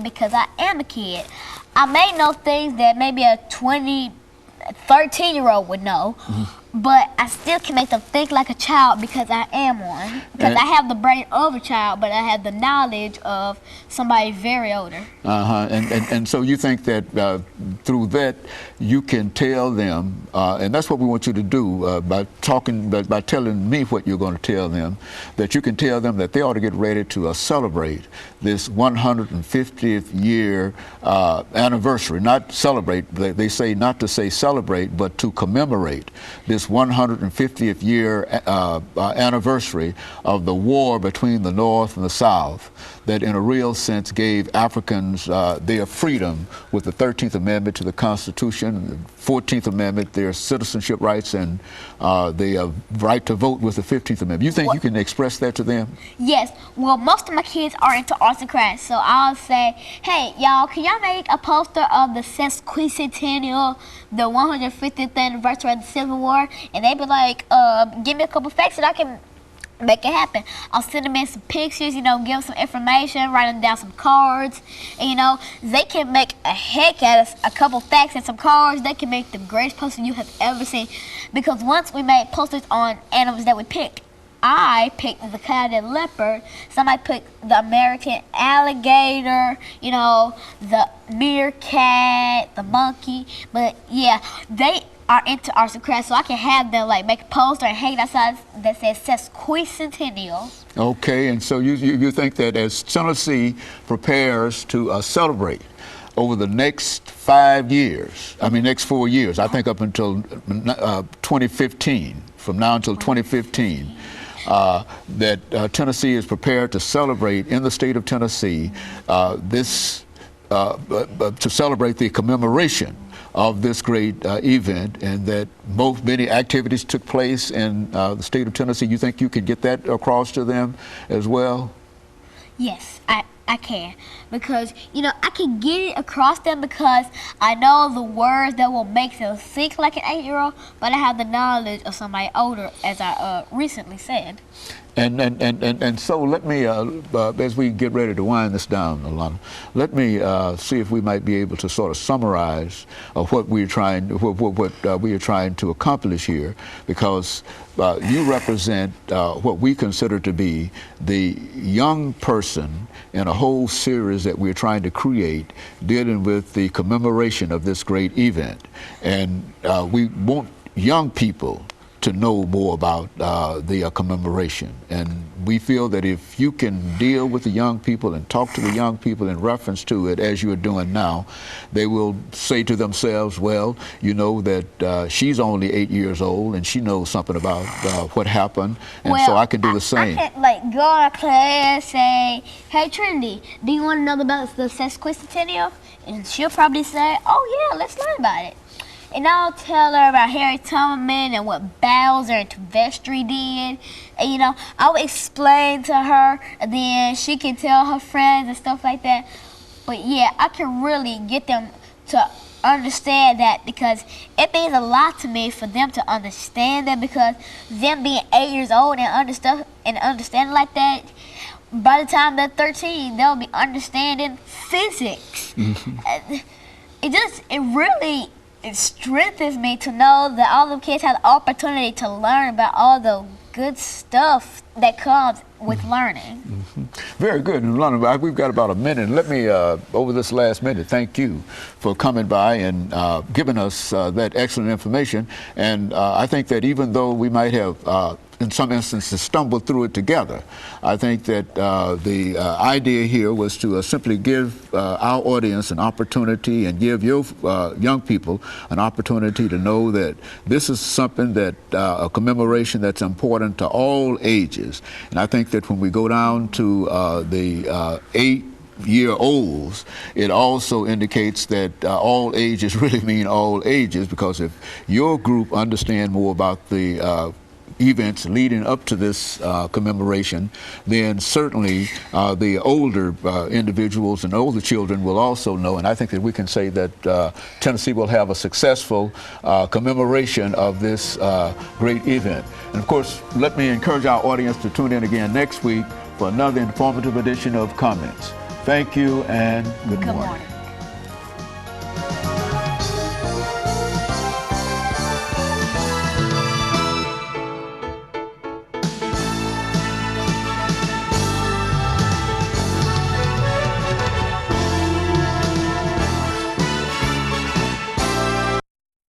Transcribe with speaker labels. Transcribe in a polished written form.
Speaker 1: because I am a kid. I may know things that maybe a 13-year-old would know, but I still can make them think like a child because I am one. Because I have the brain of a child, but I have the knowledge of somebody very older.
Speaker 2: And so you think that through that you can tell them, and that's what we want you to do by telling me what you're going to tell them, that you can tell them that they ought to get ready to celebrate this 150th year anniversary. Not celebrate, they say not to say celebrate, but to commemorate this 150th year anniversary of the war between the North and the South, that in a real sense gave Africans their freedom with the 13th Amendment to the Constitution, the 14th Amendment, their citizenship rights, and the right to vote with the 15th Amendment. You think you can express that to them? Yes.
Speaker 1: Well, most of my kids are into arts and crafts, so I'll say, hey, y'all, can y'all make a poster of the sesquicentennial, the 150th anniversary of the Civil War? And they be like, give me a couple facts and I can make it happen. I'll send them in some pictures, give them some information, write them down some cards, and they can make a heck out of a couple facts and some cards. They can make the greatest poster you have ever seen, because once we made posters on animals that we picked. I picked the coyote leopard, somebody picked the American alligator, the meerkat, the monkey, but yeah, they are into arts and crafts, so I can have them make a poster and hang it outside that says sesquicentennial.
Speaker 2: Okay, and so you think that as Tennessee prepares to celebrate over the next 5 years, next 4 years, I think up until 2015, from now until 2015, that Tennessee is prepared to celebrate in the state of Tennessee to celebrate the commemoration of this great event, and that many activities took place in the state of Tennessee. You think you could get that across to them as well?
Speaker 1: Yes, I can, because I can get it across them because I know the words that will make them think like an 8-year-old, but I have the knowledge of somebody older, as I recently said.
Speaker 2: And so let me, as we get ready to wind this down, Alana, let me see if we might be able to sort of summarize what we are trying to accomplish here, because you represent what we consider to be the young person in a whole series that we're trying to create dealing with the commemoration of this great event. And we want young people to know more about the commemoration. And we feel that if you can deal with the young people and talk to the young people in reference to it, as you're doing now, they will say to themselves, well, that she's only 8 years old and she knows something about what happened, and so I can do the same.
Speaker 1: I can go to class, say, hey Trinity, do you want to know about the sesquicentennial? And she'll probably say, oh yeah, let's learn about it. And I'll tell her about Harry Tubman and what Bowser and Vestry did. And, I'll explain to her, and then she can tell her friends and stuff like that. But yeah, I can really get them to understand that, because it means a lot to me for them to understand that, because them being 8 years old and understanding like that, by the time they're 13, they'll be understanding physics. It strengthens me to know that all the kids have the opportunity to learn about all the good stuff that comes with learning.
Speaker 2: Very good. And Alana, we've got about a minute. Let me, over this last minute, thank you for coming by and giving us that excellent information. And I think that even though we might have in some instances stumbled through it together, I think that the idea here was to simply give our audience an opportunity and give your young people an opportunity to know that this is something that a commemoration that's important to all ages. And I think that when we go down to the 8-year-olds, it also indicates that all ages really mean all ages, because if your group understand more about the events leading up to this commemoration, then certainly the older individuals and older children will also know. And I think that we can say that Tennessee will have a successful commemoration of this great event. And of course, let me encourage our audience to tune in again next week for another informative edition of Comments. Thank you and good
Speaker 1: Good
Speaker 2: morning.
Speaker 1: morning.